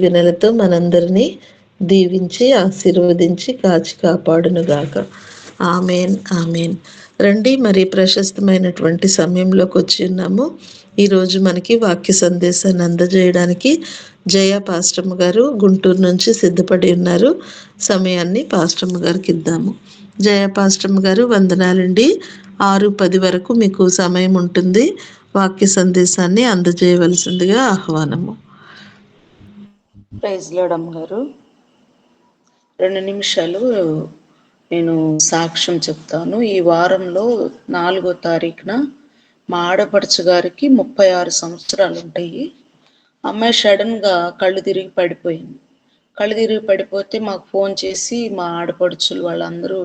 వినలతో మనందరినీ దీవించి ఆశీర్వదించి కాచి కాపాడునుగాక. Amen, amen. రండి, మరి ప్రశస్తమైనటువంటి సమయంలోకి వచ్చి ఉన్నాము. ఈరోజు మనకి వాక్య సందేశాన్ని అందజేయడానికి జయ పాస్టమ్ గారు గుంటూరు నుంచి సిద్ధపడి ఉన్నారు. సమయాన్ని పాస్టమ్ గారికి ఇద్దాము. జయ పాస్టమ్ గారు, వందనాలండి. 6:10 వరకు మీకు సమయం ఉంటుంది. వాక్య సందేశాన్ని అందజేయవలసిందిగా ఆహ్వానము. ప్రైజ్ లార్డ్ అమ్మగారు. 2 నిమిషాలు నేను సాక్ష్యం చెప్తాను. ఈ వారంలో 4వ తారీఖున మా ఆడపడుచు గారికి 36 సంవత్సరాలు ఉంటాయి. అమ్మాయి సడన్గా కళ్ళు తిరిగి పడిపోయింది. కళ్ళు తిరిగి పడిపోతే మాకు ఫోన్ చేసి మా ఆడపడుచులు వాళ్ళందరూ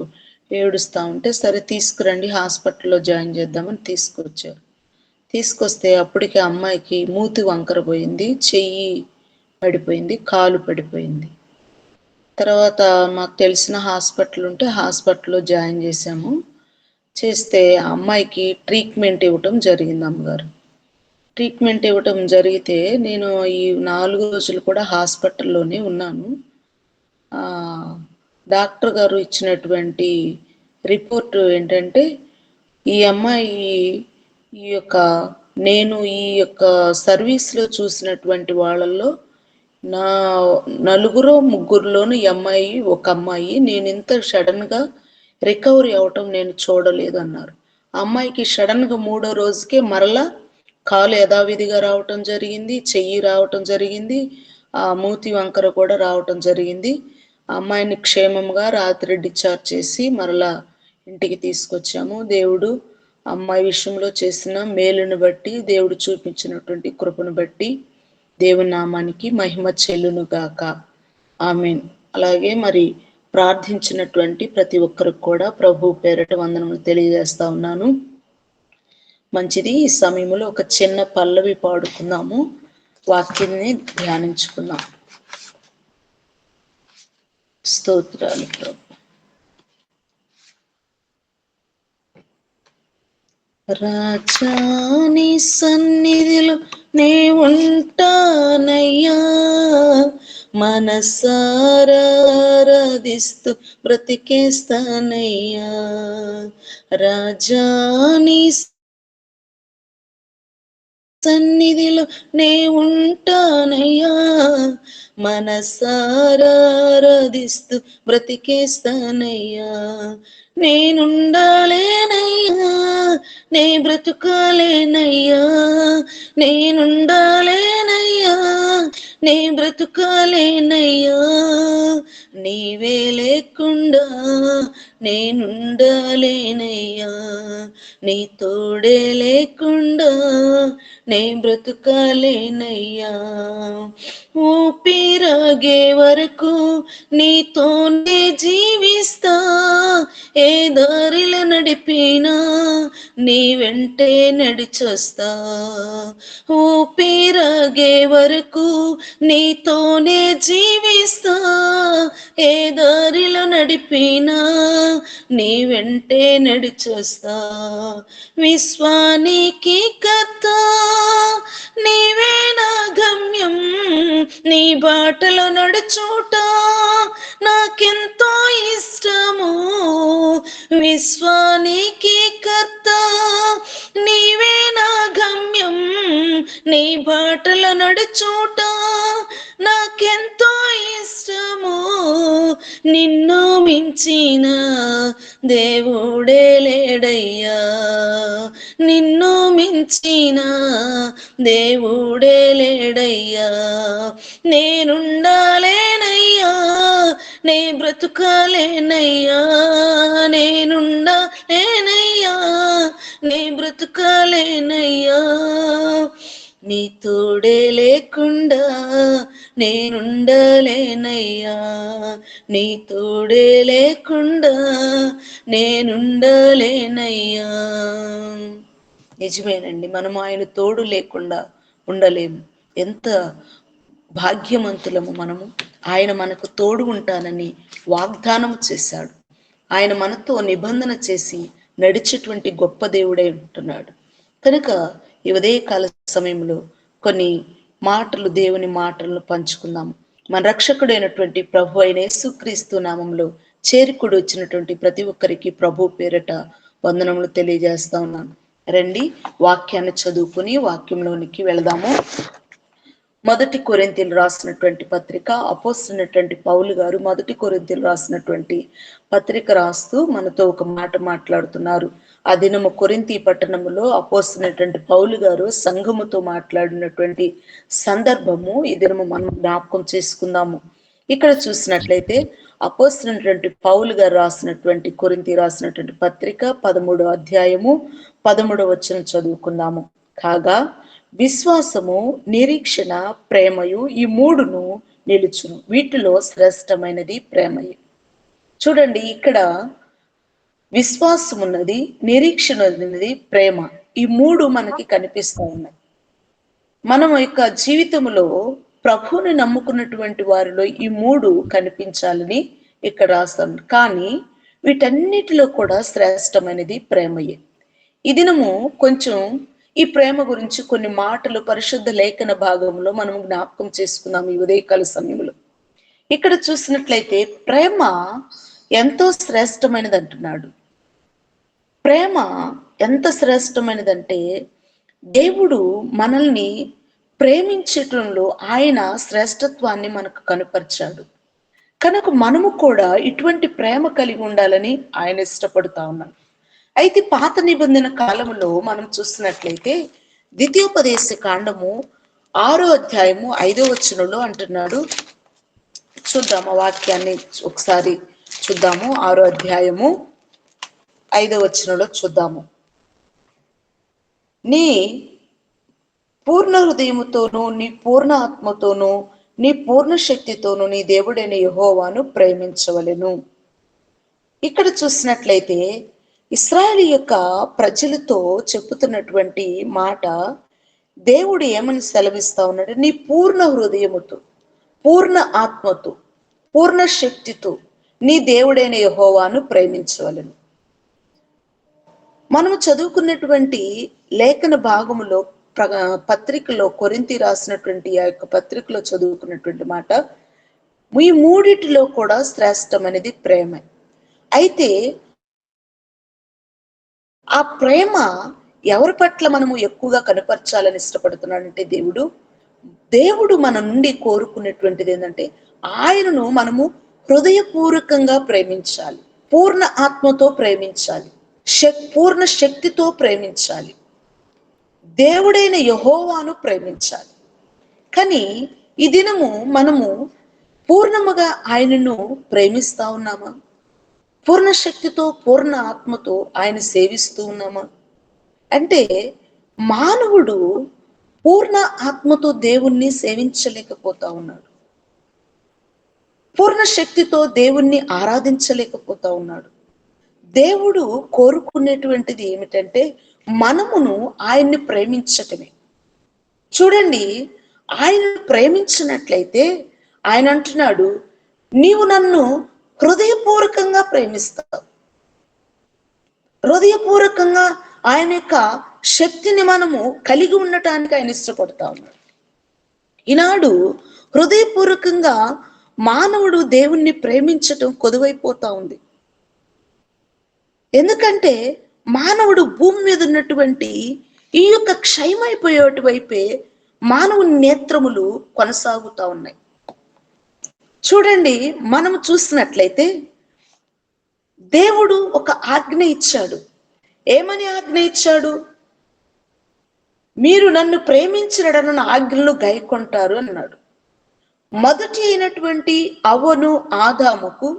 ఏడుస్తూ ఉంటే, సరే తీసుకురండి హాస్పిటల్లో జాయిన్ చేద్దామని తీసుకొచ్చారు. తీసుకొస్తే అప్పటికే అమ్మాయికి మూతి వంకర పోయింది, చెయ్యి పడిపోయింది, కాలు పడిపోయింది. తర్వాత మాకు తెలిసిన హాస్పిటల్ ఉంటే హాస్పిటల్లో జాయిన్ చేశాము. చేస్తే ఆ అమ్మాయికి ట్రీట్మెంట్ ఇవ్వటం జరిగింది. అమ్మగారు ట్రీట్మెంట్ ఇవ్వటం జరిగితే నేను ఈ 4 రోజులు కూడా హాస్పిటల్లోనే ఉన్నాను. డాక్టర్ గారు ఇచ్చినటువంటి రిపోర్ట్ ఏంటంటే, ఈ అమ్మాయి నేను ఈ యొక్క సర్వీస్లో చూసినటువంటి వాళ్ళల్లో నా 4-3లోను ఒక అమ్మాయి నేను ఇంత సడన్గా రికవరీ అవటం నేను చూడలేదు అన్నారు. అమ్మాయికి సడన్గా 3వ రోజుకే మరలా కాలు యథావిధిగా రావటం జరిగింది, చెయ్యి రావటం జరిగింది, ఆ మూతి వంకర కూడా రావటం జరిగింది. అమ్మాయిని క్షేమంగా రాత్రి డిశ్చార్జ్ చేసి మరలా ఇంటికి తీసుకొచ్చాము. దేవుడు అమ్మాయి విషయంలో చేసిన మేలును బట్టి, దేవుడు చూపించినటువంటి కృపను బట్టి దేవుని నామానికి మహిమ చెల్లును గాక. ఆమేన్. అలాగే మరి ప్రార్థించినటువంటి ప్రతి ఒక్కరికి కూడా ప్రభు పేరట వందనములు తెలియజేస్తా ఉన్నాను. మంచిది. ఈ సమయంలో ఒక చిన్న పల్లవి పాడుకుందాము, వాక్యాన్ని ధ్యానించుకుందాం. స్తోత్రాలు ప్రభు. రాజాని సన్నిధిలో నే ఉంటానయ్యా, మనసారాధిస్తూ బ్రతికేస్తానయ్యా. రాజాని సన్నిధిలో నే ఉంటానయ్యా, మనసారాధిస్తూ బ్రతికేస్తానయ్యా. నేనుండాలేనయ్యా, నే బ్రతుకాలేనయ్యా, నేనుండాలేనయ్యా, నే బ్రతుకాలేనయ్యా. నీవే లేకుండా నేనుండాలేనయ్యా, నీ తోడే లేకుండా నే బ్రతుకాలేనయ్యా. ఊపిరాగే వరకు నీతోనే జీవిస్తా, ఏ దారిలో నడిపినా నీ వెంటే నడిచొస్తా. ఊపిరాగే వరకు నీతోనే జీవిస్తా, ఏ దారిలో నడిపినా నీ వెంటే నడిచొస్తా. విశ్వానికి కర్త నీవే నా గమ్యం, నీ బాటలో నడుచుట నాకెంతో ఇష్టము. విశ్వానికి కర్త నీవే నా గమ్యం, నీ బాటలో నడుచుట నాకెంతో ఇష్టము. నిన్ను మించిన దేవుడే లేడయ్యా, నిన్ను మించిన దేవుడే లేడయ్యా. నేనుండాలేనయ్యా, నే బ్రతుకాలేనయ్యా, నేనుండాలేనయ్యా, నే బ్రతుకాలేనయ్యా. నీ తోడే లేకుండా నేనుండలేనయ్యా, నీ తోడే లేకుండా నేనుండలేనయ్యా. నిజమేనండి, మనం ఆయన తోడు లేకుండా ఉండలేము. ఎంత భాగ్యవంతులము మనము. ఆయన మనకు తోడు ఉంటానని వాగ్దానం చేశాడు. ఆయన మనతో నిబంధన చేసి నడిచేటువంటి గొప్ప దేవుడై ఉంటున్నాడు. కనుక ఈ ఉదయకాల సమయంలో కొన్ని మాటలు, దేవుని మాటలను పంచుకుందాం. మన రక్షకుడైనటువంటి ప్రభు అయిన యేసుక్రీస్తు నామంలో చేరికుడి వచ్చినటువంటి ప్రతి ఒక్కరికి ప్రభు పేరట వందనములు తెలియజేస్తా ఉన్నాను. రండి వాక్యాన్ని చదువుకుని వాక్యంలోనికి వెళదాము. 1 కొరింథీయులు రాసినటువంటి పత్రిక, అపోస్తలుడైనటువంటి పౌలు గారు 1 కొరింథీయులు రాసినటువంటి పత్రిక రాస్తూ మనతో ఒక మాట మాట్లాడుతున్నారు. ఆ దినము కొరింథీ పట్టణములో అపోస్తలుడైనటువంటి పౌలు గారు సంఘముతో మాట్లాడినటువంటి సందర్భము ఈ దినము మనం జ్ఞాపకం చేసుకుందాము. ఇక్కడ చూసినట్లయితే అపోస్తలుడైనటువంటి పౌలు గారు రాసినటువంటి కొరింథీ రాసినటువంటి పత్రిక 13వ అధ్యాయము 13వ వచనం చదువుకుందాము. కాగా విశ్వాసము, నిరీక్షణ, ప్రేమయు ఈ మూడును నిలుచును, వీటిలో శ్రేష్టమైనది ప్రేమయే. చూడండి, ఇక్కడ విశ్వాసం ఉన్నది, నిరీక్షణ ఉన్నది, ప్రేమ, ఈ మూడు మనకి కనిపిస్తూ ఉన్నాయి. మనం యొక్క జీవితంలో ప్రభువుని నమ్ముకున్నటువంటి వారిలో ఈ మూడు కనిపించాలని ఇక్కడ రాస్తాం. కానీ వీటన్నిటిలో కూడా శ్రేష్టమైనది ప్రేమయే. ఈ దినము కొంచెం ఈ ప్రేమ గురించి కొన్ని మాటలు పరిశుద్ధ లేఖన భాగంలో మనం జ్ఞాపకం చేసుకున్నాం ఈ ఉదయకాల సమయంలో. ఇక్కడ చూసినట్లయితే ప్రేమ ఎంతో శ్రేష్టమైనది అంటున్నాడు. ప్రేమ ఎంత శ్రేష్టమైనదంటే దేవుడు మనల్ని ప్రేమించటంలో ఆయన శ్రేష్టత్వాన్ని మనకు కనుపరిచాడు. కనుక మనము కూడా ఇటువంటి ప్రేమ కలిగి ఉండాలని ఆయన ఇష్టపడుతా ఉన్నాడు. అయితే పాత నిబంధన కాలంలో మనం చూసినట్లయితే ద్వితీయోపదేశ కాండము 6వ అధ్యాయము 5వ వచనంలో అంటున్నాడు. చూద్దాము ఆ వాక్యాన్ని ఒకసారి చూద్దాము. 6వ అధ్యాయము 5వ వచనంలో చూద్దాము. నీ పూర్ణ హృదయముతోనూ, నీ పూర్ణ ఆత్మతోనూ, నీ పూర్ణ శక్తితోనూ నీ దేవుడైన యెహోవాను ప్రేమించవలెను. ఇక్కడ చూసినట్లయితే ఇశ్రాయేలు యొక్క ప్రజలతో చెప్పుతున్నటువంటి మాట, దేవుడు ఏమని సెలవిస్తా ఉన్నాడు? నీ పూర్ణ హృదయముతో, పూర్ణ ఆత్మతో, పూర్ణ శక్తితో నీ దేవుడైన యెహోవాను ప్రేమించవలెను. మనము చదువుకున్నటువంటి లేఖన భాగములో పత్రికలో కొరింథీ రాసినటువంటి ఆ యొక్క పత్రికలో చదువుకున్నటువంటి మాట, ఈ మూడిటిలో కూడా శ్రేష్టమైనది ప్రేమ. అయితే ఆ ప్రేమ ఎవరి పట్ల మనము ఎక్కువగా కనపరచాలని ఇష్టపడుతున్నాడంటే దేవుడు మన నుండి కోరుకునేటువంటిది ఏంటంటే ఆయనను మనము హృదయపూర్వకంగా ప్రేమించాలి, పూర్ణ ఆత్మతో ప్రేమించాలి, పూర్ణ శక్తితో ప్రేమించాలి, దేవుడైన యెహోవాను ప్రేమించాలి. కానీ ఈ దినము మనము పూర్ణముగా ఆయనను ప్రేమిస్తా ఉన్నామా? పూర్ణ శక్తితో, పూర్ణ ఆత్మతో ఆయన సేవిస్తూ ఉన్నామా? అంటే మానవుడు పూర్ణ ఆత్మతో దేవుణ్ణి సేవించలేకపోతా ఉన్నాడు, పూర్ణ శక్తితో దేవుణ్ణి ఆరాధించలేకపోతా ఉన్నాడు. దేవుడు కోరుకునేటువంటిది ఏమిటంటే మనమును ఆయన్ని ప్రేమించటమే. చూడండి, ఆయన ప్రేమించినట్లయితే ఆయన అంటున్నాడు, నీవు నన్ను హృదయపూర్వకంగా ప్రేమిస్తావు. హృదయపూర్వకంగా ఆయన యొక్క శక్తిని మనము కలిగి ఉండటానికి ఆయన ఇష్టపడతా ఉన్నాడు. ఈనాడు హృదయపూర్వకంగా మానవుడు దేవుణ్ణి ప్రేమించటం కొదువైపోతా ఉంది. ఎందుకంటే మానవుడు భూమి మీద ఉన్నటువంటి ఈ యొక్క క్షయమైపోయేటి వైపే మానవుని నేత్రములు కొనసాగుతా ఉన్నాయి. చూడండి, మనము చూసినట్లయితే దేవుడు ఒక ఆజ్ఞ ఇచ్చాడు. ఏమని ఆజ్ఞ ఇచ్చాడు? మీరు నన్ను ప్రేమించిన ఆజ్ఞలను గైకొంటారు అన్నాడు. మొదటి అయినటువంటి అవ్వను, ఆదాముకు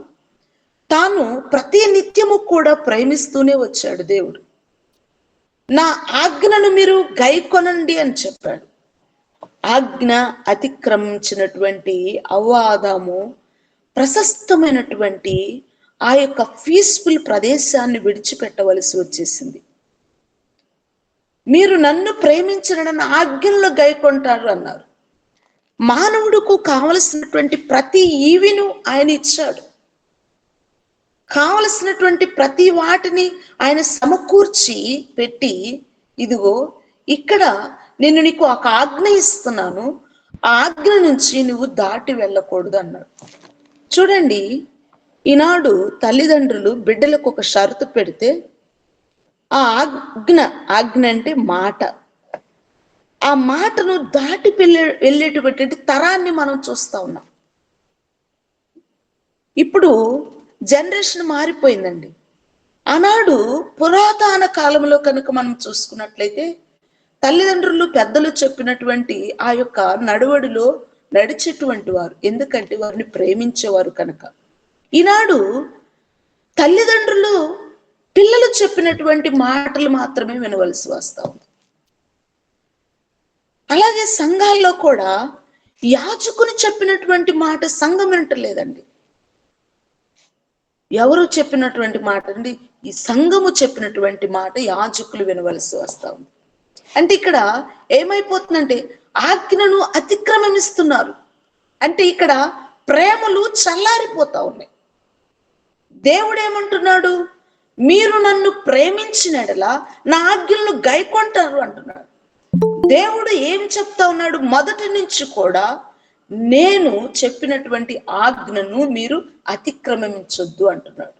తాను ప్రతి నిత్యము కూడా ప్రేమిస్తూనే వచ్చాడు దేవుడు. నా ఆజ్ఞను మీరు గైకొనండి అని చెప్పాడు. ఆజ్ఞ అతిక్రమించినటువంటి అవ్వ, ఆదాము ప్రశస్తమైనటువంటి ఆ యొక్క పీస్ఫుల్ ప్రదేశాన్ని విడిచిపెట్టవలసి వచ్చేసింది. మీరు నన్ను ప్రేమించిన ఆజ్ఞల్లో గైకొంటారు అన్నారు. మానవుడుకు కావలసినటువంటి ప్రతి ఈవిను ఆయన ఇచ్చాడు. కావలసినటువంటి ప్రతి వాటిని ఆయన సమకూర్చి పెట్టి, ఇదిగో ఇక్కడ నేను నీకు ఒక ఆజ్ఞ ఇస్తున్నాను, ఆ ఆజ్ఞ నుంచి నువ్వు దాటి వెళ్ళకూడదు అన్నాడు. చూడండి, ఈనాడు తల్లిదండ్రులు బిడ్డలకు ఒక షరతు పెడితే ఆ ఆజ్ఞ అంటే మాట, ఆ మాటను దాటి వెళ్ళేటువంటి తరాన్ని మనం చూస్తా ఉన్నాం. ఇప్పుడు జనరేషన్ మారిపోయిందండి. ఆనాడు పురాతన కాలంలో కనుక మనం చూసుకున్నట్లయితే తల్లిదండ్రులు పెద్దలు చెప్పినటువంటి ఆ యొక్క నడువడిలో నడిచేటువంటి వారు, ఎందుకంటే వారిని ప్రేమించేవారు కనుక. ఈనాడు తల్లిదండ్రులు పిల్లలు చెప్పినటువంటి మాటలు మాత్రమే వినవలసి వస్తా ఉంది. అలాగే సంఘాల్లో కూడా యాజకుని చెప్పినటువంటి మాట సంఘం వింటలేదండి. ఎవరు చెప్పినటువంటి మాట అండి? ఈ సంఘము చెప్పినటువంటి మాట యాజకులు వినవలసి వస్తా ఉంది. అంటే ఇక్కడ ఏమైపోతుందంటే ఆజ్ఞను అతిక్రమిస్తున్నారు. అంటే ఇక్కడ ప్రేమలు చల్లారిపోతా ఉన్నాయి. దేవుడు ఏమంటున్నాడు? మీరు నన్ను ప్రేమించినడలా నా ఆజ్ఞలను గైకొంటారు అంటున్నాడు. దేవుడు ఏం చెప్తా ఉన్నాడు? మొదటి నుంచి కూడా నేను చెప్పినటువంటి ఆజ్ఞను మీరు అతిక్రమించొద్దు అంటున్నాడు.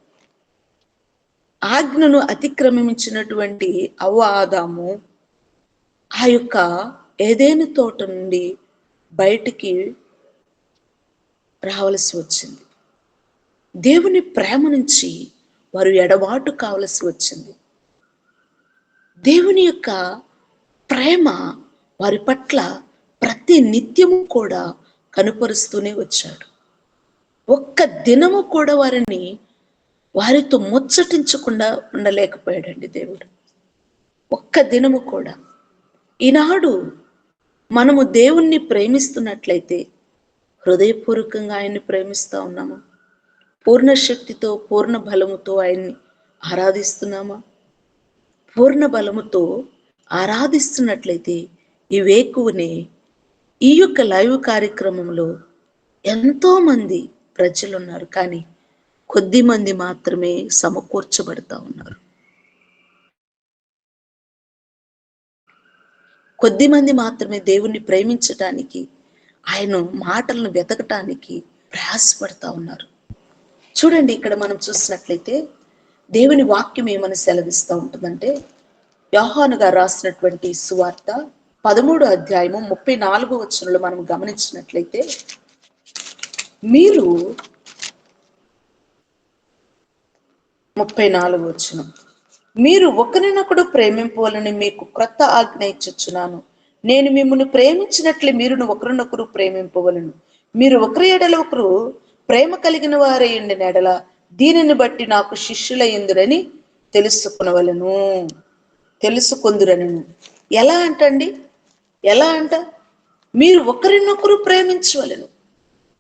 ఆజ్ఞను అతిక్రమించినటువంటి అవ్వ ఆదాము ఆ యొక్క ఏదెను తోట నుండి బయటికి రావలసి వచ్చింది. దేవుని ప్రేమ నుంచి వారు ఎడబాటు కావలసి వచ్చింది. దేవుని యొక్క ప్రేమ వారి పట్ల ప్రతి నిత్యము కూడా కనుపరుస్తూనే వచ్చాడు. ఒక్క దినము కూడా వారితో ముచ్చటించకుండా ఉండలేకపోయాడండి దేవుడు. ఒక్క దినము కూడా. ఈనాడు మనము దేవుణ్ణి ప్రేమిస్తున్నట్లయితే హృదయపూర్వకంగా ఆయన్ని ప్రేమిస్తా ఉన్నామా? పూర్ణ శక్తితో పూర్ణ బలముతో ఆయన్ని ఆరాధిస్తున్నామా? పూర్ణ బలముతో ఆరాధిస్తున్నట్లయితే ఈ వేకువనే ఈ యొక్క లైవ్ కార్యక్రమంలో ఎంతో మంది ప్రజలు ఉన్నారు, కానీ కొద్ది మంది మాత్రమే సమకూర్చబడతా ఉన్నారు. కొద్ది మంది మాత్రమే దేవుణ్ణి ప్రేమించటానికి, ఆయన మాటలను వెతకటానికి ప్రయాసపడతా ఉన్నారు. చూడండి, ఇక్కడ మనం చూసినట్లయితే దేవుని వాక్యం ఏమని సెలవిస్తూ ఉంటుందంటే, యోహాను గారు రాసినటువంటి సువార్త 13వ అధ్యాయము 34వ వచనంలో మనం గమనించినట్లయితే, మీరు 34వ వచనం, మీరు ఒకరినొకడు ప్రేమింపవలని మీకు క్రొత్త ఆజ్ఞ ఇచ్చుచున్నాను. నేను మిమ్మల్ని ప్రేమించినట్లే మీరును ఒకరినొకరు ప్రేమింపవలను. మీరు ఒకరి ఎడల ఒకరు ప్రేమ కలిగిన వారే ఉండిన ఎడల దీనిని బట్టి నాకు శిష్యులయ్యుందురని తెలుసుకొందురని. ఎలా అంటండి? ఎలా అంట? మీరు ఒకరినొకరు ప్రేమించవలను.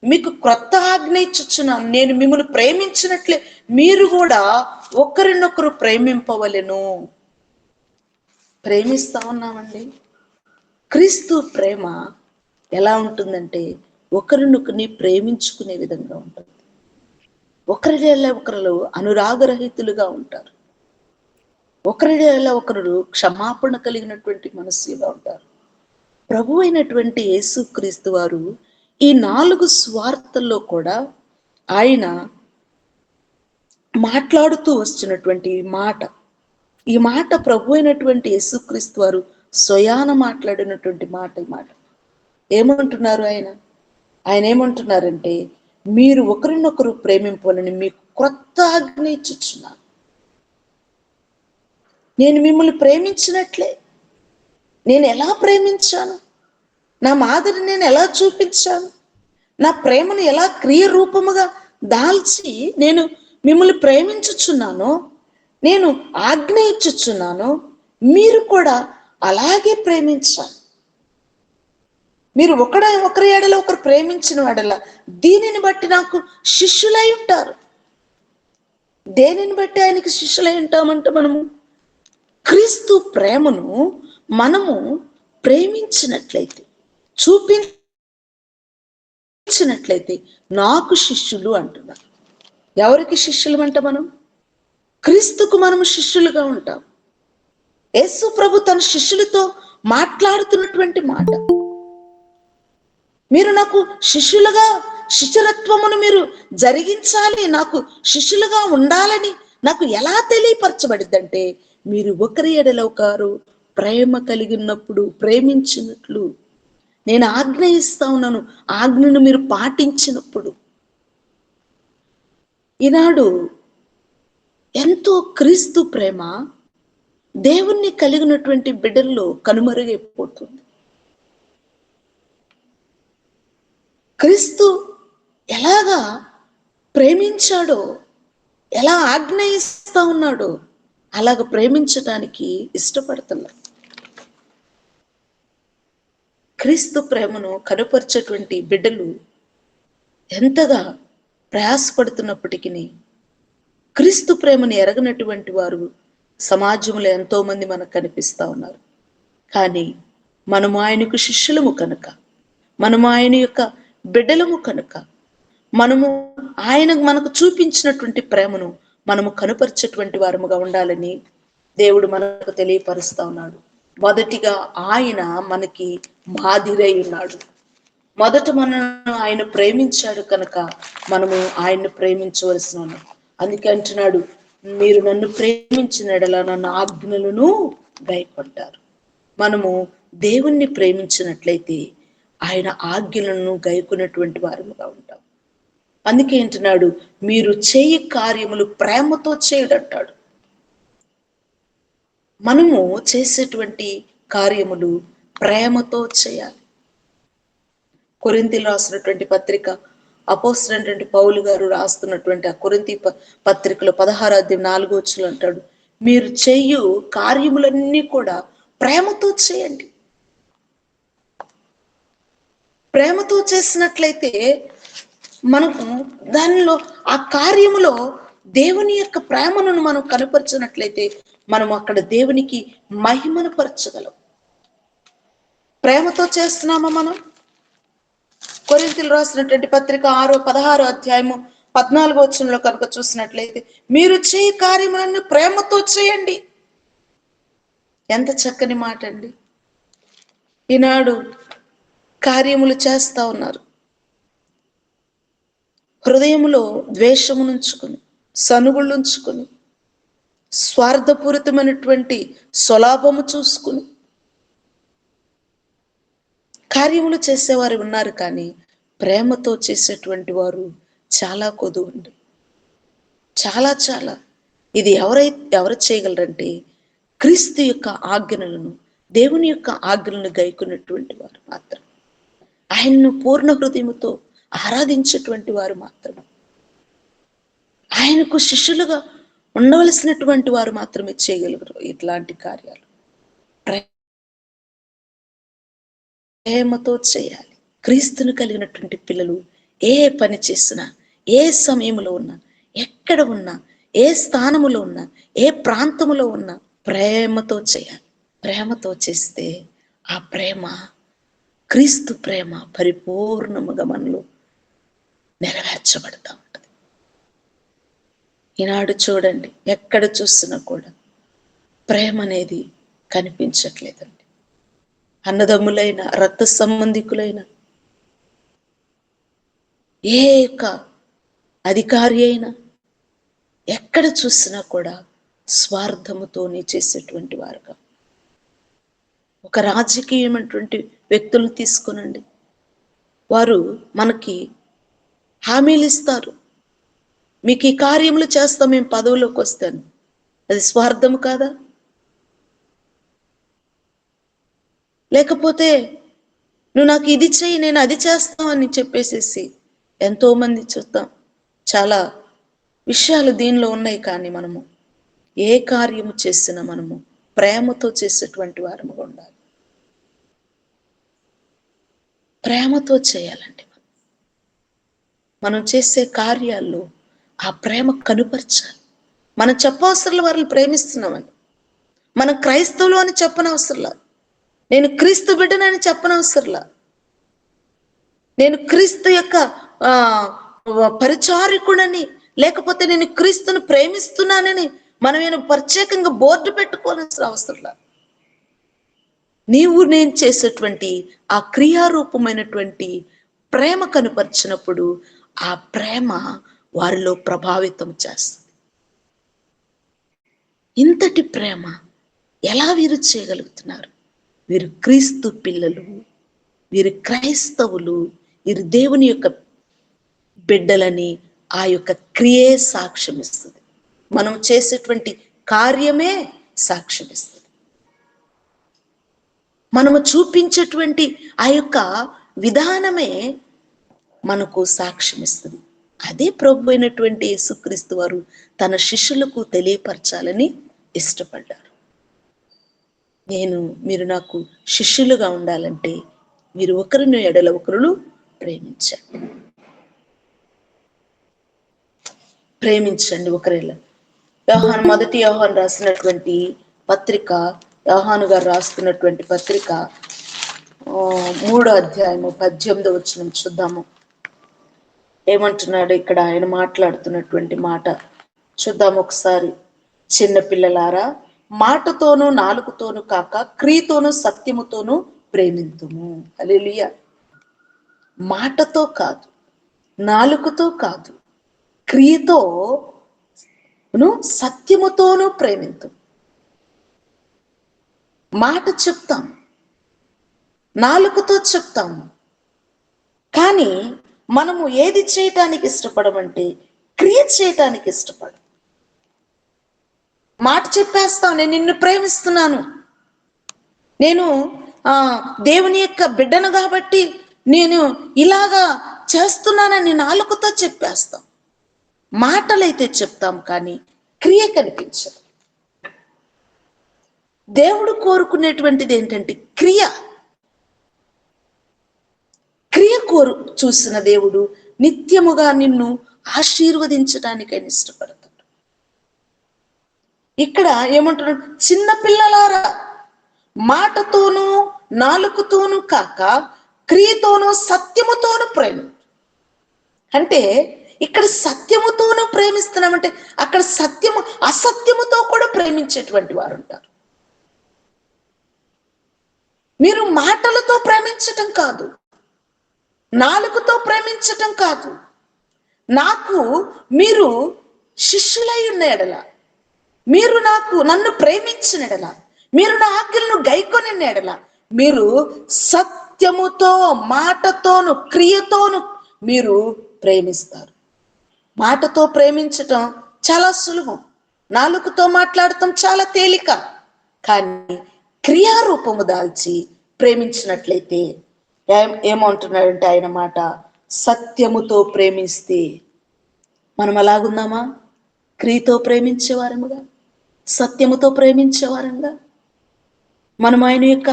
మీకు క్రొత్త ఆజ్ఞ ఇచ్చుచున్నాను. నేను మిమ్మల్ని ప్రేమించినట్లే మీరు కూడా ఒకరినొకరు ప్రేమింపవలెను. ప్రేమిస్తా ఉన్నామండి. క్రీస్తు ప్రేమ ఎలా ఉంటుందంటే ఒకరినొకరిని ప్రేమించుకునే విధంగా ఉంటుంది. ఒకరిలో ఒకరు అనురాగరహితులుగా ఉంటారు. ఒకరిలో ఒకరు క్షమాపణ కలిగినటువంటి మనస్సుగా ఉంటారు. ప్రభు అయినటువంటి యేసుక్రీస్తు వారు ఈ 4 సువార్తల్లో కూడా ఆయన మాట్లాడుతూ వస్తున్నటువంటి ఈ మాట ప్రభు అయినటువంటి యేసుక్రీస్తు వారు స్వయాన మాట్లాడినటువంటి ఈ మాట ఏమంటున్నారు? ఆయన ఏమంటున్నారంటే, మీరు ఒకరినొకరు ప్రేమింపాలని మీకు క్రొత్త ఆజ్ఞ ఇచ్చుచున్నాను. నేను మిమ్మల్ని ప్రేమించినట్లే. నేను ఎలా ప్రేమించాను? నా మాదిరి నేను ఎలా చూపించాను? నా ప్రేమను ఎలా క్రియరూపముగా దాల్చి నేను మిమ్మల్ని ప్రేమించుచున్నాను, నేను ఆజ్ఞ ఇచ్చుచున్నాను, మీరు కూడా అలాగే ప్రేమించాలి. మీరు ఒకరి ఎడల ఒకరు ప్రేమించిన ఎడల దీనిని బట్టి నాకు శిష్యులై ఉంటారు. దేనిని బట్టి ఆయనకి శిష్యులై ఉంటామంటే, మనము క్రీస్తు ప్రేమను మనము ప్రేమించినట్లయితే, చూపించినట్లయితే నాకు శిష్యులు అంటున్నారు. ఎవరికి శిష్యులు అంట? మనం క్రీస్తుకు మనము శిష్యులుగా ఉంటాం. యేసు ప్రభు తన శిష్యులతో మాట్లాడుతున్నటువంటి మాట, మీరు నాకు శిష్యులత్వమును మీరు జరిగించాలి, నాకు శిష్యులుగా ఉండాలని నాకు ఎలా తెలియపరచబడిద్దంటే, మీరు ఒకరి ఎడల ఒకరు ప్రేమ కలిగి ఉన్నప్పుడు, ప్రేమించినట్లు నేను ఆజ్ఞ ఇస్తా ఉన్నాను, ఆజ్ఞను మీరు పాటించినప్పుడు. ఈనాడు ఎంతో క్రీస్తు ప్రేమ దేవుణ్ణి కలిగినటువంటి బిడ్డల్లో కనుమరుగైపోతుంది. క్రీస్తు ఎలాగా ప్రేమించాడో, ఎలా ఆజ్ఞ ఇస్తా ఉన్నాడో అలాగ ప్రేమించటానికి ఇష్టపడుతున్నారు. క్రీస్తు ప్రేమను కనుపరిచేటువంటి బిడ్డలు ఎంతగా ప్రయాసపడుతున్నప్పటికీ క్రీస్తు ప్రేమను ఎరగనటువంటి వారు సమాజంలో ఎంతో మంది మనకు కనిపిస్తా ఉన్నారు. కానీ మనము ఆయనకు శిష్యులము కనుక, మనము ఆయన యొక్క బిడ్డలము కనుక, మనము ఆయన మనకు చూపించినటువంటి ప్రేమను మనము కనుపరిచేటువంటి వారముగా ఉండాలని దేవుడు మనకు తెలియపరుస్తా ఉన్నాడు. మొదటిగా ఆయన మనకి మాదిరై ఉన్నాడు. మొదట మనల్ని ఆయన ప్రేమించాడు కనుక మనము ఆయన్ని ప్రేమించవలసిన ఉన్నాడు. అందుకే అంటున్నాడు, మీరు నన్ను ప్రేమించిన ఎడల నన్ను ఆజ్ఞలను గైకొంటారు. మనము దేవుణ్ణి ప్రేమించినట్లయితే ఆయన ఆజ్ఞలను గైకొన్నటువంటి వారముగా ఉంటాం. అందుకే అంటున్నాడు, మీరు చేయి కార్యములు ప్రేమతో చేయడంటాడు. మనము చేసేటువంటి కార్యములు ప్రేమతో చేయాలి. కొరింథీయులకు రాసినటువంటి పత్రిక, అపోస్తలుడైనటువంటి పౌలు గారు రాస్తున్నటువంటి ఆ కొరింథీ పత్రికలో 16:4 అంటాడు, మీరు చేయు కార్యములన్నీ కూడా ప్రేమతో చేయండి. ప్రేమతో చేసినట్లయితే మనకు దానిలో ఆ కార్యములో దేవుని యొక్క ప్రేమను మనం కనపరిచినట్లయితే మనం అక్కడ దేవునికి మహిమను పరచగలం. ప్రేమతో చేస్తున్నామా మనం? కొరింథీయులకు రాసినటువంటి పత్రిక 16:14 కనుక చూసినట్లయితే, మీరు చేయ కార్యములన్నీ ప్రేమతో చేయండి. ఎంత చక్కని మాట అండి. ఈనాడు కార్యములు చేస్తా ఉన్నారు, హృదయములో ద్వేషమునుంచుకుని, సనుగుళ్ళుంచుకుని, స్వార్థపూరితమైనటువంటి స్వలాభము చూసుకుని కార్యములు చేసేవారు ఉన్నారు. కానీ ప్రేమతో చేసేటువంటి వారు చాలా కొదువుండి, చాలా ఇది ఎవరు చేయగలరంటే క్రీస్తు యొక్క ఆజ్ఞలను, దేవుని యొక్క ఆజ్ఞలను గైకున్నటువంటి వారు మాత్రం, ఆయన్ను పూర్ణ హృదయముతో ఆరాధించేటువంటి వారు మాత్రమే, ఆయనకు శిష్యులుగా ఉండవలసినటువంటి వారు మాత్రమే చేయగలరు ఇట్లాంటి కార్యాలు. ప్రేమతో చేయాలి. క్రీస్తును కలిగినటువంటి పిల్లలు ఏ పని చేసినా, ఏ సమయంలో ఉన్నా, ఎక్కడ ఉన్నా, ఏ స్థానములో ఉన్నా, ఏ ప్రాంతములో ఉన్నా ప్రేమతో చేయాలి. ప్రేమతో చేస్తే ఆ ప్రేమ, క్రీస్తు ప్రేమ పరిపూర్ణముగా మనలో నెరవేర్చబడతా ఉంటుంది. ఈనాడు చూడండి, ఎక్కడ చూసినా కూడా ప్రేమ అనేది కనిపించట్లేదండి. అన్నదమ్ములైన, రక్త సంబంధికులైన, ఏ యొక్క అధికారి అయినా ఎక్కడ చూసినా కూడా స్వార్థముతోనే చేసేటువంటి వారుగా. ఒక రాజకీయమైనటువంటి వ్యక్తులను తీసుకునండి, వారు మనకి హామీలు ఇస్తారు, మీకు ఈ కార్యములు చేస్తాం మేము పదవిలోకి వస్తాను. అది స్వార్థము కాదా? లేకపోతే నువ్వు నాకు ఇది చెయ్యి నేను అది చేస్తామని చెప్పేసేసి ఎంతో మంది చూస్తాం. చాలా విషయాలు దీనిలో ఉన్నాయి. కానీ మనము ఏ కార్యము చేసినా మనము ప్రేమతో చేసేటువంటి వారముగా ఉండాలి. ప్రేమతో చేయాలండి. మనం చేసే కార్యాల్లో ఆ ప్రేమ కనుపరచాలి. మనం చెప్పవసరం వారిని ప్రేమిస్తున్నామని, మనం క్రైస్తవులు అని చెప్పనవసరంలా, నేను క్రీస్తు బిడ్డనని చెప్పనవసరంలా, నేను క్రీస్తు యొక్క పరిచారికుడని, లేకపోతే నేను క్రీస్తును ప్రేమిస్తున్నానని మనం నేను ప్రత్యేకంగా బోర్డు పెట్టుకోవాల్సిన అవసరంలా. నీవు నేను చేసేటువంటి ఆ క్రియారూపమైనటువంటి ప్రేమ కనుపరిచినప్పుడు ఆ ప్రేమ వారిలో ప్రభావితం చేస్తుంది. ఇంతటి ప్రేమ ఎలా వీరు చేయగలుగుతున్నారు? వీరు క్రీస్తు పిల్లలు, వీరు క్రైస్తవులు, వీరు దేవుని యొక్క బిడ్డలని ఆ యొక్క క్రియే సాక్ష్యం ఇస్తుంది. మనం చేసేటువంటి కార్యమే సాక్ష్యం ఇస్తుంది. మనము చూపించేటువంటి ఆ యొక్క విధానమే మనకు సాక్ష్యం ఇస్తుంది. అదే ప్రభు అయినటువంటి యేసుక్రీస్తు వారు తన శిష్యులకు తెలియపరచాలని ఇష్టపడ్డారు. మీరు నాకు శిష్యులుగా ఉండాలంటే మీరు ఒకరిని ఎడల ఒకరు ప్రేమించండి ఒకరేళ్ళ. మొదటి యోహాను రాసినటువంటి పత్రిక, యోహాను గారు రాస్తున్నటువంటి పత్రిక 3వ అధ్యాయము 18వ వచనం చూద్దాము. ఏమంటున్నాడు ఇక్కడ ఆయన మాట్లాడుతున్నటువంటి మాట చూద్దాం ఒకసారి. చిన్న పిల్లలారా, మాటతోనూ నాలుకతోనూ కాక క్రియతోనూ సత్యముతోనూ ప్రేమింతుము. హల్లెలూయా. మాటతో కాదు, నాలుకతో కాదు, క్రియతోను సత్యముతోనూ ప్రేమింతు. మాట చెప్తాం, నాలుకతో చెప్తాము, కానీ మనము ఏది చేయటానికి ఇష్టపడమంటే క్రియ చేయటానికి ఇష్టపడం. మాట చెప్పేస్తాం, నేను నిన్ను ప్రేమిస్తున్నాను, నేను దేవుని యొక్క బిడ్డను కాబట్టి నేను ఇలాగా చేస్తున్నానని నాలుకతో చెప్పేస్తాం. మాటలైతే చెప్తాం కానీ క్రియ కనిపించదు. దేవుడు కోరుకునేటువంటిది ఏంటంటే క్రియ చూసిన దేవుడు నిత్యముగా నిన్ను ఆశీర్వదించడానికైనా ఇష్టపడతాడు. ఇక్కడ ఏమంటున్నాడు? చిన్న పిల్లలారా, మాటతోనూ నాలుకతోనూ కాక క్రియతోనూ సత్యముతోనూ ప్రేమ. అంటే ఇక్కడ సత్యముతోనూ ప్రేమిస్తున్నామంటే అక్కడ సత్యము అసత్యముతో కూడా ప్రేమించేటువంటి వారు ఉంటారు. మీరు మాటలతో ప్రేమించటం కాదు, నాలుకతో ప్రేమించటం కాదు. నాకు మీరు శిష్యులై ఉన్న ఎడల, మీరు నన్ను ప్రేమించిన ఎడల, మీరు నా ఆజ్ఞలను గైకొని ఎడల, మీరు సత్యముతో, మాటతోను, క్రియతోను మీరు ప్రేమిస్తారు. మాటతో ప్రేమించటం చాలా సులభం, నాలుకతో మాట్లాడటం చాలా తేలిక. కానీ క్రియారూపము దాల్చి ప్రేమించినట్లయితే ఏమంటున్నాడంటే ఆయన మాట, సత్యముతో ప్రేమిస్తే. మనం అలాగున్నామా? క్రియతో ప్రేమించేవారముగా, సత్యముతో ప్రేమించేవారంగా, మనం ఆయన యొక్క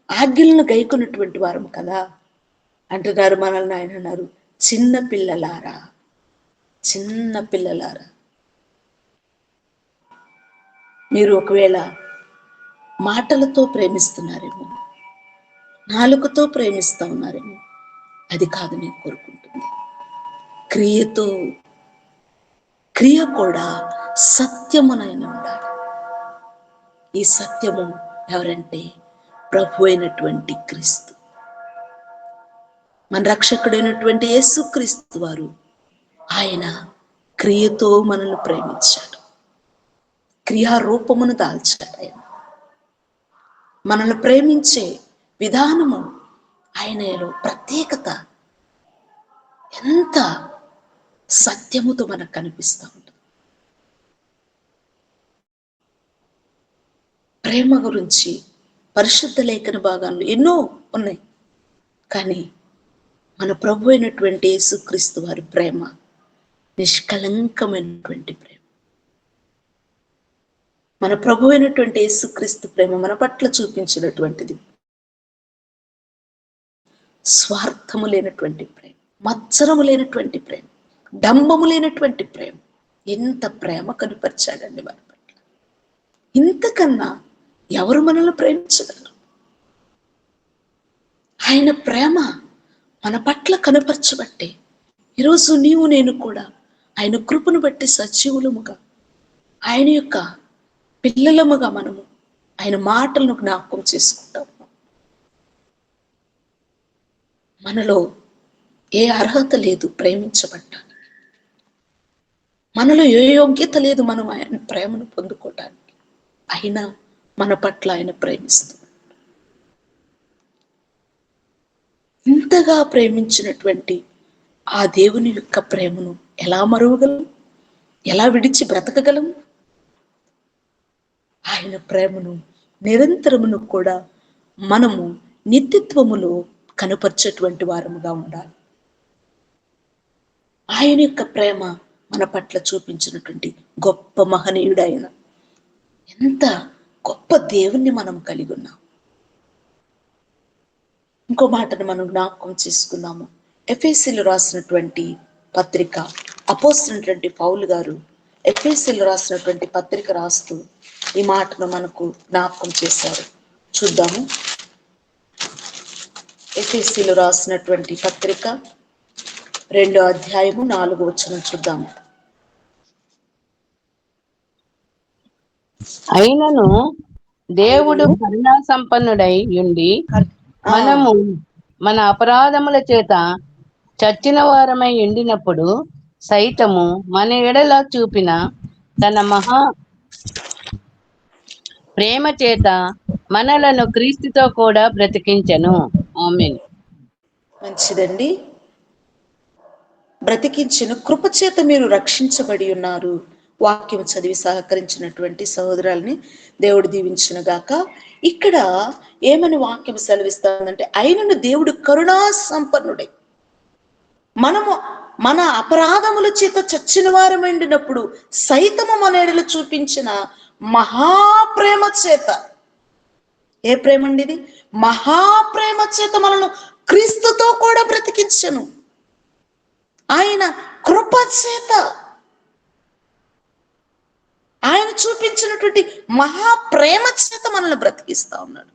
ఆజ్ఞలను గైకొన్నటువంటి వారము కదా. అంటున్నారు మనల్ని ఆయన అన్నారు, చిన్న పిల్లలారా, చిన్న పిల్లలారా. మీరు ఒకవేళ మాటలతో ప్రేమిస్తున్నారేమో, నాలుకతో ప్రేమిస్తా ఉన్నారేమో, అది కాదు నేను కోరుకుంటుంది. క్రియ కూడా సత్యమునైనా ఉండాలి. ఈ సత్యము ఎవరంటే ప్రభు అయినటువంటి క్రీస్తు, మన రక్షకుడైనటువంటి యేసుక్రీస్తు వారు. ఆయన క్రియతో మనల్ని ప్రేమించాడు, క్రియారూపమును దాల్చాడు. ఆయన మనల్ని ప్రేమించే విధానము, ఆయనలో ప్రత్యేకత ఎంత సత్యముతో మనకు కనిపిస్తూ ఉంటుంది. ప్రేమ గురించి పరిశుద్ధ లేఖన భాగాలు ఎన్నో ఉన్నాయి, కానీ మన ప్రభు అయినటువంటి యేసుక్రీస్తు వారి ప్రేమ నిష్కలంకమైనటువంటి ప్రేమ. మన ప్రభు అయినటువంటి యేసుక్రీస్తు ప్రేమ మన పట్ల చూపించినటువంటిది స్వార్థము లేనటువంటి ప్రేమ, మత్సరము లేనటువంటి ప్రేమ, డంబము లేనటువంటి ప్రేమ. ఎంత ప్రేమ కనుపరిచాడండి మన పట్ల. ఇంతకన్నా ఎవరు మనల్ని ప్రేమించగలరు? ఆయన ప్రేమ మన పట్ల కనపరచబట్టే ఈరోజు నీవు నేను కూడా ఆయన కృపను బట్టి సజీవులముగా, ఆయన యొక్క పిల్లలముగా మనము ఆయన మాటలను జ్ఞాపకం చేసుకుంటాము. మనలో ఏ అర్హత లేదు ప్రేమించబడ్డానికి. మనలో ఏ యోగ్యత లేదు మనం ఆయన ప్రేమను పొందుకోవటానికి. అయినా మన పట్ల ఆయన ప్రేమిస్తూ ఇంతగా ప్రేమించినటువంటి ఆ దేవుని యొక్క ప్రేమను ఎలా మరువగలం? ఎలా విడిచి బ్రతకగలం? ఆయన ప్రేమను నిరంతరమును కూడా మనము నిత్యత్వములో కనపరిచేటువంటి వారముగా ఉండాలి. ఆయన యొక్క ప్రేమ మన పట్ల చూపించినటువంటి గొప్ప మహనీయుడు ఆయన. ఎంత గొప్ప దేవుణ్ణి మనం కలిగి ఉన్నాం. ఇంకో మాటను మనం జ్ఞాపకం చేసుకుందాము. ఎఫెసీయులకు రాసినటువంటి పత్రిక, అపోస్తలుడైనటువంటి పౌలు గారు ఎఫెసీయులకు రాసినటువంటి పత్రిక రాస్తూ ఈ మాటను మనకు జ్ఞాపకం చేశారు. చూద్దాము. ఎఫెసీయులకు రాసినటువంటి పత్రిక 2వ అధ్యాయము 4వ వచనం చూద్దాము. అయినను దేవుడు కరుణా సంపన్నుడై ఉండి మనము మన అపరాధముల చేత చచ్చిన వారమై ఉండినప్పుడు సైతము మన ఎడల చూపిన తన మహా ప్రేమ చేత మనలను క్రీస్తుతో కూడా బ్రతికించెను. ఆమేన్. మంచిదండి. బ్రతికించిన కృప చేత మీరు రక్షించబడి ఉన్నారు. వాక్యం చదివి సహకరించినటువంటి సహోదరాల్ని దేవుడు దీవించిన గాక. ఇక్కడ ఏమని వాక్యం సెలవిస్తుందంటే, ఆయనను దేవుడు కరుణా సంపన్నుడై మనము మన అపరాధముల చేత చచ్చిన వారమైనప్పుడు సైతము మన ఎడల చూపించిన మహాప్రేమ చేత, ఏ ప్రేమ అండి ఇది? మహాప్రేమ చేత మనను క్రీస్తుతో కూడా బ్రతికించను. ఆయన కృప చేత, ఆయన చూపించినటువంటి మహాప్రేమ చేత మనల్ని బ్రతికిస్తా ఉన్నాడు.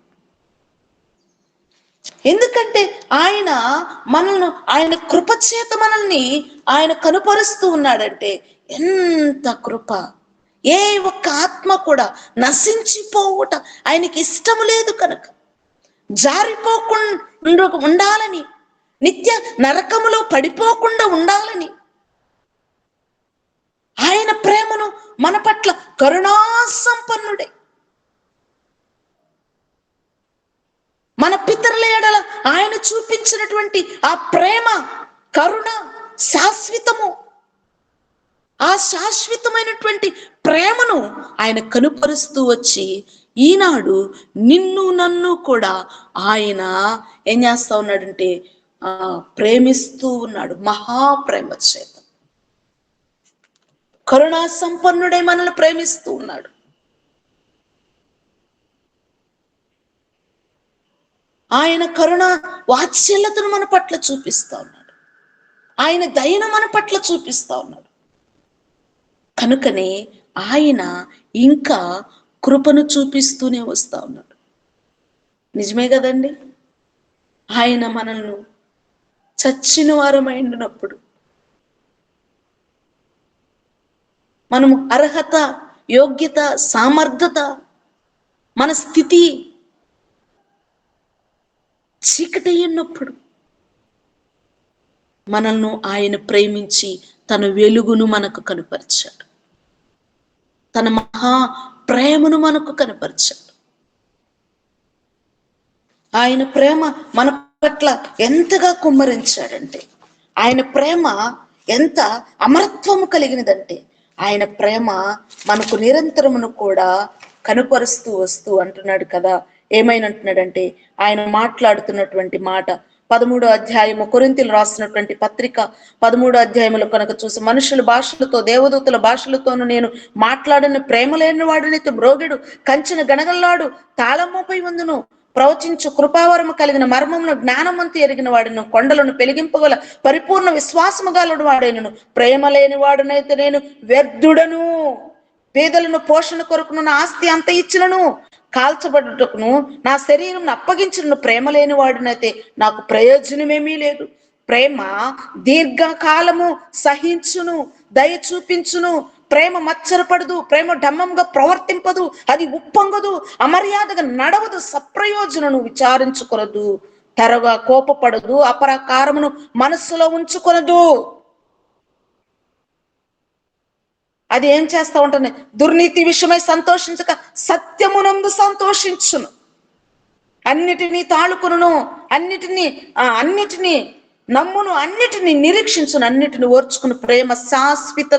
ఎందుకంటే ఆయన మనల్ని, ఆయన కృప చేత మనల్ని ఆయన కనుపరుస్తూ ఉన్నాడంటే ఎంత కృప! ఏ ఒక్క ఆత్మ కూడా నశించిపోవుట ఆయనకి ఇష్టం లేదు కనుక, జారిపోకుండా ఉండాలని, నిత్య నరకములో పడిపోకుండా ఉండాలని ఆయన ప్రేమను మన పట్ల కరుణా సంపన్నుడే. మన పితరుల ఎడల ఆయన చూపించినటువంటి ఆ ప్రేమ, కరుణ శాశ్వతము. ఆ శాశ్వతమైనటువంటి ప్రేమను ఆయన కనుపరుస్తూ వచ్చి ఈనాడు నిన్ను నన్ను కూడా ఆయన ఏం చేస్తా ఉన్నాడంటే ప్రేమిస్తూ ఉన్నాడు. మహాప్రేమ చేత కరుణా సంపన్నుడై మనల్ని ప్రేమిస్తూ ఉన్నాడు. ఆయన కరుణ వాత్సల్యతను మన పట్ల చూపిస్తా ఉన్నాడు. ఆయన దయను మన పట్ల చూపిస్తా ఉన్నాడు. కనుకనే ఆయన ఇంకా కృపను చూపిస్తూనే వస్తా ఉన్నాడు. నిజమే కదండి? ఆయన మనల్ని చచ్చిన వారమైనప్పుడు, మనము అర్హత, యోగ్యత, సామర్థ్యత, మన స్థితి చీకటి అయినప్పుడు మనల్ని ఆయన ప్రేమించి తన వెలుగును మనకు కనపరిచాడు. తన మహా ప్రేమను మనకు కనపరిచాడు. ఆయన ప్రేమ మన పట్ల ఎంతగా కుమ్మరించాడంటే, ఆయన ప్రేమ ఎంత అమరత్వము కలిగినదంటే, ఆయన ప్రేమ మనకు నిరంతరమును కూడా కనుపరుస్తూ వస్తూ అంటున్నాడు కదా. ఏమైనా అంటున్నాడంటే, ఆయన మాట్లాడుతున్నటువంటి మాట 13వ అధ్యాయము, కొరింథీయులకు రాసినటువంటి పత్రిక 13వ అధ్యాయములో కనుక చూసి, మనుషుల భాషలతో దేవదూతల భాషలతోనూ నేను మాట్లాడని ప్రేమ లేని వాడినైతే మ్రోగిడు, కంచిన గణగల్లాడు తాళముపై ఉందును, ప్రవచించు కృపావరము కలిగిన మర్మమును జ్ఞానమంతి ఎరిగిన వాడును, కొండలను పెలిగింపగల పరిపూర్ణ విశ్వాసము గలడు వాడైనను, ప్రేమ లేని వాడునైతే నేను వ్యర్థుడను, పేదలను పోషణ కొరకును నా ఆస్తి అంత ఇచ్చినను, కాల్చబడుటకును నా శరీరం అప్పగించిన ప్రేమ లేని వాడినైతే నాకు ప్రయోజనమేమీ లేదు. ప్రేమ దీర్ఘకాలము సహించును, దయ చూపించును, ప్రేమ మత్సరపడదు, ప్రేమ డమ్మంగా ప్రవర్తింపదు, అది ఉప్పొంగదు, అమర్యాదగా నడవదు, సప్రయోజనను విచారించుకొనదు, త్వరగా కోపపడదు, అపరాకారమును మనస్సులో ఉంచుకొనదు. అది ఏం చేస్తా ఉంటుంది? దుర్నీతి విషయమై సంతోషించక సత్యమునందు సంతోషించును. అన్నిటినీ తాళుకును, అన్నిటినీ నమ్మును, అన్నిటినీ నిరీక్షించును, అన్నిటిని ఓర్చుకుని ప్రేమ శాశ్వత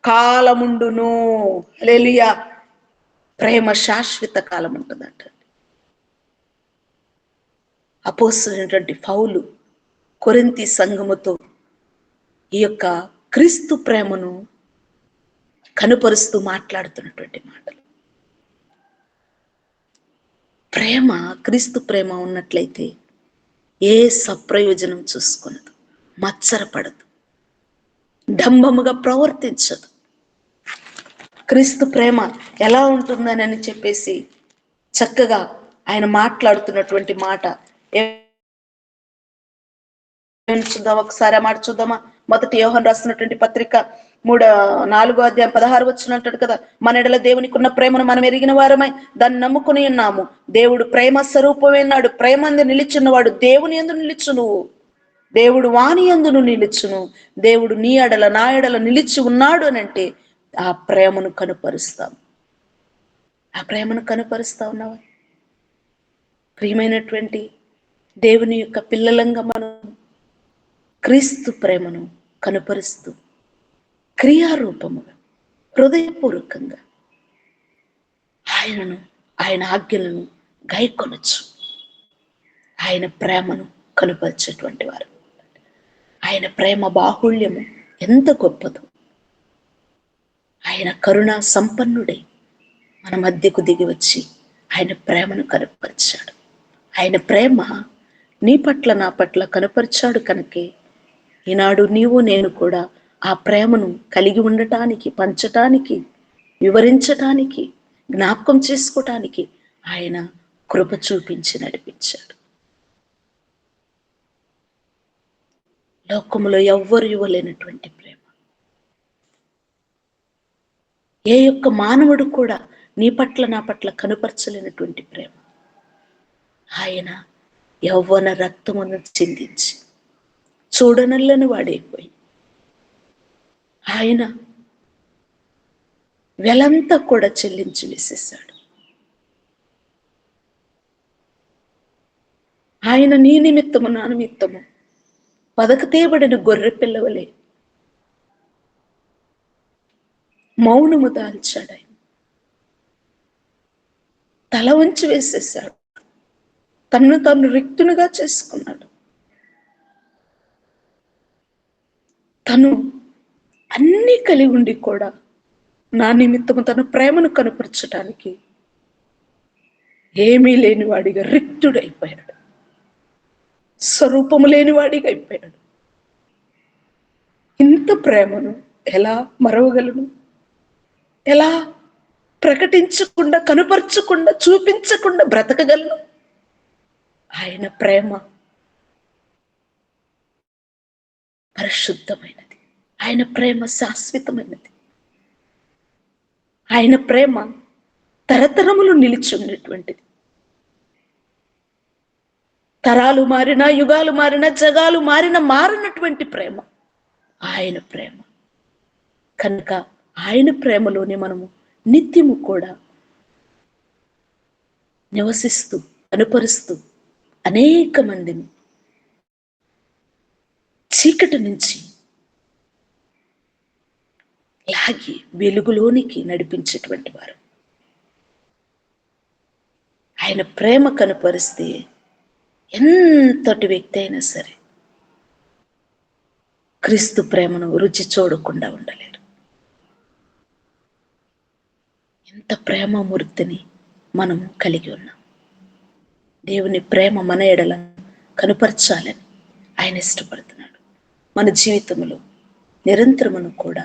కాలముండును. హల్లెలూయా. ప్రేమ శాశ్వత కాలం ఉంటుందంట. అపోస్తలుడైనటువంటి పౌలు కొరింథీ సంఘముతో ఈ యొక్క క్రీస్తు ప్రేమను కనుపరుస్తూ మాట్లాడుతున్నటువంటి మాటలు. ప్రేమ, క్రీస్తు ప్రేమ ఉన్నట్లయితే ఏ సప్రయోజనం చూసుకునదు, మత్సరపడదు, డంబముగా ప్రవర్తించదు. క్రీస్తు ప్రేమ ఎలా ఉంటుందని చెప్పేసి చక్కగా ఆయన మాట్లాడుతున్నటువంటి మాట చూద్దాం. ఒకసారి ఆ మాట చూద్దామా? మొదటి యోహాను రాస్తున్నటువంటి పత్రిక 4వ అధ్యాయం 16 వచనం అంటాడు కదా, మన ఎడల దేవునికి ఉన్న ప్రేమను మనం ఎరిగిన వారమై దాన్ని నమ్ముకుని ఉన్నాము. దేవుడు ప్రేమ స్వరూపమైనాడు. ప్రేమందు నిలిచున్నవాడు దేవుని యందు నిలిచును, దేవుడు వాని యందును నిలిచును. దేవుడు నీ ఎడల నా ఎడల నిలిచి ఉన్నాడు అని అంటే ఆ ప్రేమను కనుపరుస్తాం. ఆ ప్రేమను కనుపరుస్తా ఉన్నావా? ప్రియమైనటువంటి దేవుని యొక్క పిల్లలంగా మనం క్రీస్తు ప్రేమను కనుపరుస్తూ క్రియారూపముగా హృదయపూర్వకంగా ఆయన ఆజ్ఞలను గైకొనొచ్చు. ఆయన ప్రేమను కనుపరిచేటువంటి వారు. ఆయన ప్రేమ బాహుళ్యము ఎంత గొప్పదో. ఆయన కరుణా సంపన్నుడై మన మధ్యకు దిగి వచ్చి ఆయన ప్రేమను కనుపరిచాడు. ఆయన ప్రేమ నీ పట్ల నా పట్ల కనుపరిచాడు కనుకే ఈనాడు నీవు నేను కూడా ఆ ప్రేమను కలిగి ఉండటానికి, పంచటానికి, వివరించటానికి, జ్ఞాపకం చేసుకోవటానికి ఆయన కృప చూపించి నడిపించాడు. లోకములో ఎవ్వరు ఇవ్వలేనటువంటి ప్రేమ, ఏ యొక్క మానవుడు కూడా నీ పట్ల నా పట్ల కనుపరచలేనటువంటి ప్రేమ ఆయన యవ్వన రక్తమును చిందించి చూడనల్లని వాడైపోయి ఆయన వెలంతా కూడా చెల్లించి వేసేసాడు. ఆయన నీ నిమిత్తము నా నిమిత్తము పదకతేబడిన గొర్రె పిల్లవలే మౌనము దాల్చాడు. ఆయన తల వంచి వేసేసాడు. తన్ను తాను రిక్తునిగా చేసుకున్నాడు. తను అన్నీ కలిగి ఉండి కూడా నా నిమిత్తము తన ప్రేమను కనపరచడానికి ఏమీ లేనివాడిగా రిక్తుడైపోయాడు. స్వరూపము లేనివాడిగా అయిపోయాడు. ఇంత ప్రేమను ఎలా మరవగలను? ఎలా ప్రకటించకుండా, కనుపరచకుండా, చూపించకుండా బ్రతకగలను? ఆయన ప్రేమ పరిశుద్ధమైనది. ఆయన ప్రేమ శాశ్వతమైనది. ఆయన ప్రేమ తరతరములు నిలిచి ఉన్నటువంటిది. తరాలు మారినా, యుగాలు మారినా, జగాలు మారినా మారినటువంటి ప్రేమ ఆయన ప్రేమ. కనుక ఆయన ప్రేమలోనే మనము నిత్యము కూడా నివసిస్తూ, అనుపరుస్తూ అనేక మందిని చీకటి నుంచి లాగి వెలుగులోనికి నడిపించేటువంటి వారు. ఆయన ప్రేమ కనుపరిస్తే ఎంతటి వ్యక్తి అయినా సరే క్రీస్తు ప్రేమను రుచి చూడకుండా ఉండలేరు. ఎంత ప్రేమమూర్తిని మనం కలిగి ఉన్నాం. దేవుని ప్రేమ మన ఎడల కనుపరచాలని ఆయన ఇష్టపడుతున్నాడు. మన జీవితంలో నిరంతరమును కూడా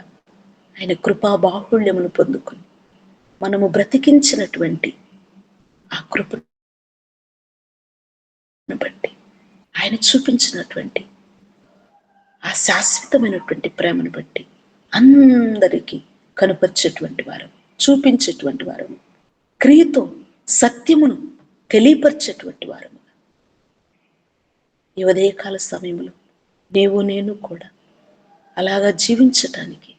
ఆయన కృపా బాహుళ్యమును పొందుకొని మనము బ్రతికించినటువంటి ఆ కృపను బట్టి, ఆయన చూపించినటువంటి ఆ శాశ్వతమైనటువంటి ప్రేమను బట్టి అందరికీ కనుపరిచేటువంటి వారు, చూపించేటువంటి వారు, క్రియతో సత్యమును తెలియపరిచేటువంటి వారు ఈ ఉదయకాల సమయంలో నీవు నేను కూడా అలాగా జీవించటానికి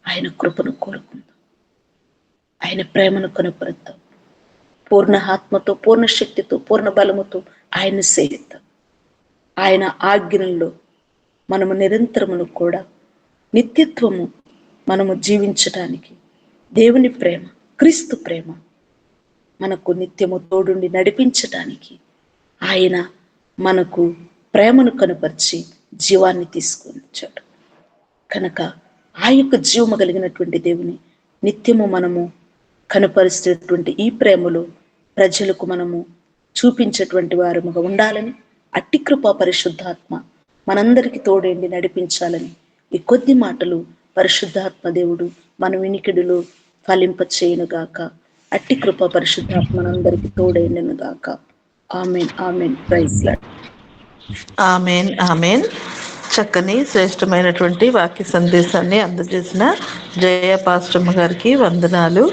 ఆయన కృపను కోరుకుందాం. ఆయన ప్రేమను కనుపరుద్దాం. పూర్ణ ఆత్మతో, పూర్ణ శక్తితో, పూర్ణ బలముతో ఆయన్ని సేవిద్దాం. ఆయన ఆజ్ఞల్లో మనము నిరంతరమును కూడా నిత్యత్వము మనము జీవించటానికి దేవుని ప్రేమ, క్రీస్తు ప్రేమ మనకు నిత్యము తోడుండి నడిపించటానికి ఆయన మనకు ప్రేమను కనుపరిచి జీవాన్ని తీసుకొని వచ్చాడు. కనుక ఆ యొక్క జీవము కలిగినటువంటి దేవుని నిత్యము మనము కనుపరిచేటువంటి ఈ ప్రేమలో ప్రజలకు మనము చూపించేటువంటి వారముగా ఉండాలని, అట్టి కృపా పరిశుద్ధాత్మ మనందరికీ తోడేండి నడిపించాలని ఈ కొద్ది మాటలు పరిశుద్ధాత్మ దేవుడు మన వినికిడిలో ఫలింప చేయనుగాక. అట్టి కృప పరిశుద్ధాత్మ మనందరికీ తోడేండును గాక. Amen, amen. Praise Lord. Amen, amen. చక్కని శ్రేష్టమైనటువంటి వాక్య సందేశాన్ని అందజేసిన జయ పాస్టమ్మ గారికి వందనాలు.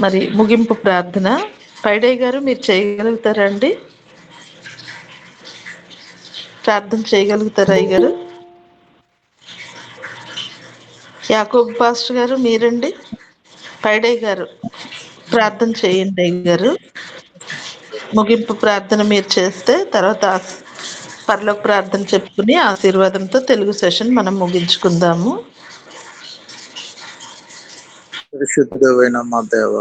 మరి ముగింపు ప్రార్థన పైడయ్య గారు మీరు చేయగలుగుతారా అండి? ప్రార్థన చేయగలుగుతారా అయ్య గారు? యాకోబ్ పాస్టర్ గారు మీరండి? పైడయ్య గారు ప్రార్థన చేయండి అయ్య గారు. ముగింపు ప్రార్థన మీరు చేస్తే తర్వాత పరలోక ప్రార్థన చెప్పుకుని ఆశీర్వాదంతో తెలుగు సెషన్ మనం ముగించుకుందాము. పరిశుద్ధుడైన మా దేవ,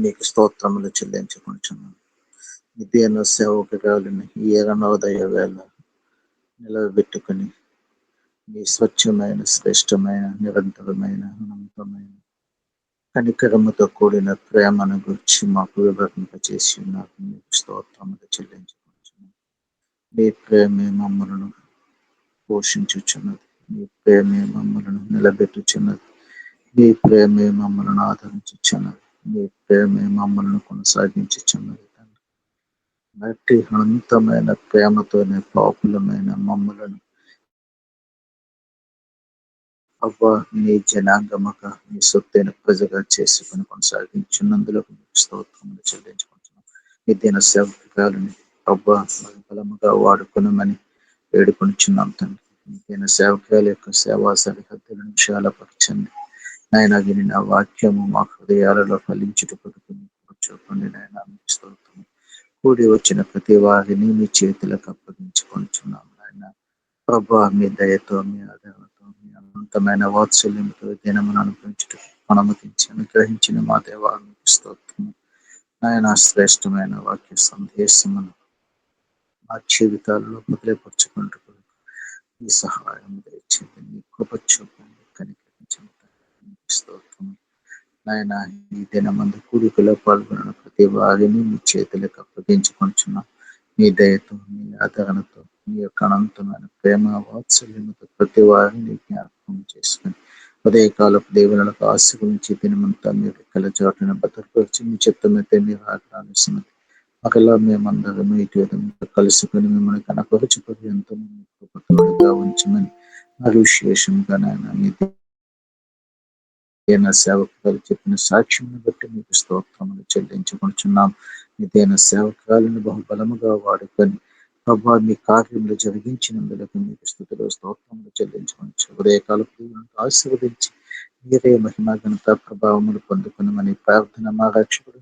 మీకు స్తోత్రములు చెల్లించుకుంటున్నాను. నిత్యన సేవకురాలిని ఈ ఎగనోదయ వేళ నిలబెట్టుకుని మీ స్వచ్ఛమైన, శ్రేష్టమైన, నిరంతరమైన, అనంతమైన కనికరముతో కూడిన ప్రేమను గురించి మాకు వివరింపచేసి నాకు మీకు స్తోత్రములు చెల్లించుకుంటున్నాను. మీ ప్రేమే మమ్మలను పోషించుచున్నది. మీ ప్రేమే మమ్మలను నిలబెట్టుచున్నది. మీ ప్రేమే మమ్మల్ని ఆదరించుచున్నది. మీ ప్రేమే మమ్మల్ని కొనసాగించుచున్నది. నటి అనంతమైన ప్రేమతోనే పాపులమైన మమ్మలను అవ్వ మీ జనాంగముగా మీ సొత్తైన ప్రజగా చేసుకుని కొనసాగించున్నందులో స్తోత్రములు చెల్లించుకుంటున్నాం. మీ దిన సేవకురాలని అవ్వ బలముగా వాడుకునమని వేడుకొనిచున్నాం తండ్రి. మీ దిన సేవకురాల యొక్క సేవా సరిహద్దులను విశాలపరచండి నాయన. విని నా వాక్యము మా హృదయాలలో ఫలించుటకు చూపండి నాయన. మీకు స్తోత్రము. కూడి వచ్చిన ప్రతి వారిని మీ చేతులకు అప్పగించుకొనిచున్నాం నాయన. ప్రభా మీ దయతో, మీ ఆదరణతో, మీ అనంతమైన వాత్సల్యంతో దినమును అనుగ్రహించిన మా దేవా మీకు స్తోత్రము నాయన. శ్రేష్టమైన వాక్య సందేశమును మా జీవితాలలో మొదలుపరుచుకుంటూ ఈ సహాయం దయచేయండి. మీ కృప చూపండి, కనికరించండి. స్తోత్రము నాయన. ఈ దినమందు కూడికలో పాల్గొన్న ప్రతి వారిని మీ చేతులకు అప్పగించుకుంటున్నాం. మీ దయతో, మీ ఆదరణతో, మీ యొక్క అనంతమైన ప్రేమ వాత్సల్యముతో ప్రతి వారిని జ్ఞాపకం చేసుకుని ఉదయకాలపు దేవులకు ఆశ గురించి దినమంతా మీరు రెక్కల చాటును భద్రపరిచి మీ చిత్తమైతే మీరు ఆగ్రహిస్తున్నది. ఒకలా మేమందరము ఇటు విధంగా కలుసుకొని మిమ్మల్ని కనపరచు పర్యంతము తోడుగా ఉంచమని మరి విశేషంగా నాయన మీ సేవకులు చెప్పిన సాక్ష్యం బట్టి మీకు స్తోత్రములు చెల్లించుకుంటున్నాం. ఇదైన సేవకులను బహుబలముగా వాడుకొని ప్రభా మీ కార్యములు జరిగించినందులకు మీకు స్తుతులు స్తోత్రములు చెల్లించుకోవచ్చు. ఉదయకాలపు ఆశీర్వదించి మీరే మహిమ ఘనత ప్రభావములు పొందుకున్నామని ప్రార్థన మా రక్షకుడు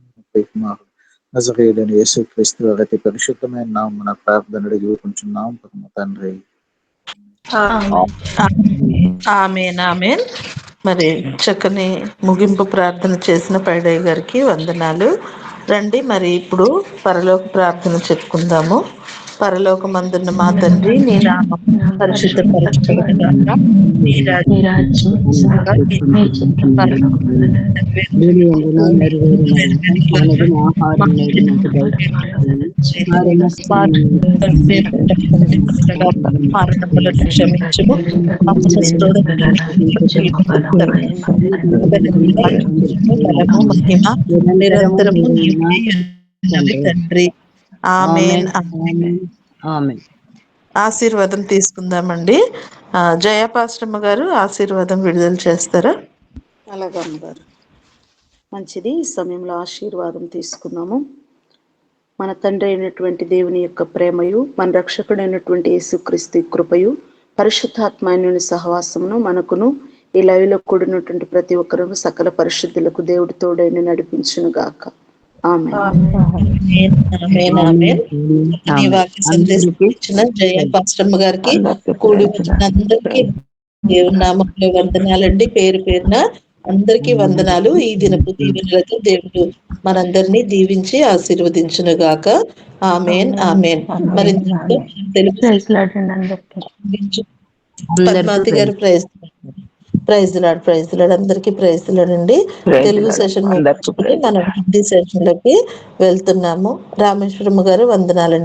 నజరేయుడైన యేసుక్రీస్తు అతి పరిశుద్ధమైన నామమున ప్రార్థన అడిగికుంటున్నాం పరమ తండ్రి. ఆమేన్, ఆమేన్. మరి చక్కని ముగింపు ప్రార్థన చేసిన పైడయ్య గారికి వందనాలు. రండి మరి ఇప్పుడు పరలోక ప్రార్థన చెప్పుకుందాము. పరలోకమందున్న మా తండ్రి, నీ నామం పరిశుద్ధపరచబడును గాక. నీ రాజ్యం వచ్చుగాక. మీ చిత్తం పరలోకమందు నెరవేరునట్లు భూమి ఆహారం నేడు మాకు మారణములను క్షమించుము, బలము మహిమ నిరంతరము నీవే ఉన్నవి తండ్రి. ఆమేన్, ఆమేన్. ఆశీర్వాదం తీసుకుందామండి. జయపాశ్రమ గారు ఆశీర్వాదం విడుదల చేస్తారా? అలాగమ్మగారు, మంచిది. ఈ సమయంలో ఆశీర్వాదం తీసుకున్నాము. మన తండ్రి అయినటువంటి దేవుని యొక్క ప్రేమయు, మన రక్షకుడైనటువంటి యేసుక్రీస్తు కృపయు, పరిశుద్ధాత్మని సహవాసమును మనకును ఈ లైవ్లో కూడినటువంటి ప్రతి ఒక్కరూ సకల పరిశుద్ధులకు దేవుడి తోడైన నడిపించును గాక. ఆమేన్. వాక్య సందేశం ఇచ్చిన జయ పాస్టమ్మ గారికి, కూడి వచ్చిన అందరికీ దేవుని నామంలో వందనాలండి. పేరు పేరున అందరికీ వందనాలు. ఈ దినపు దీవెనలతో దేవుడు మనందరినీ దీవించి ఆశీర్వదించును గాక. ఆమేన్ ఆమేన్. మరి పద్మావతి గారు ప్రైజ్ లాడ్ అందరికీ ప్రైజ్ లాడ్ అండి. తెలుగు సెషన్ ముగించుకుని మనం హిందీ సెషన్ లోకి వెళ్తున్నాము. రామేశ్వరమ్మ గారు వందనాలండి.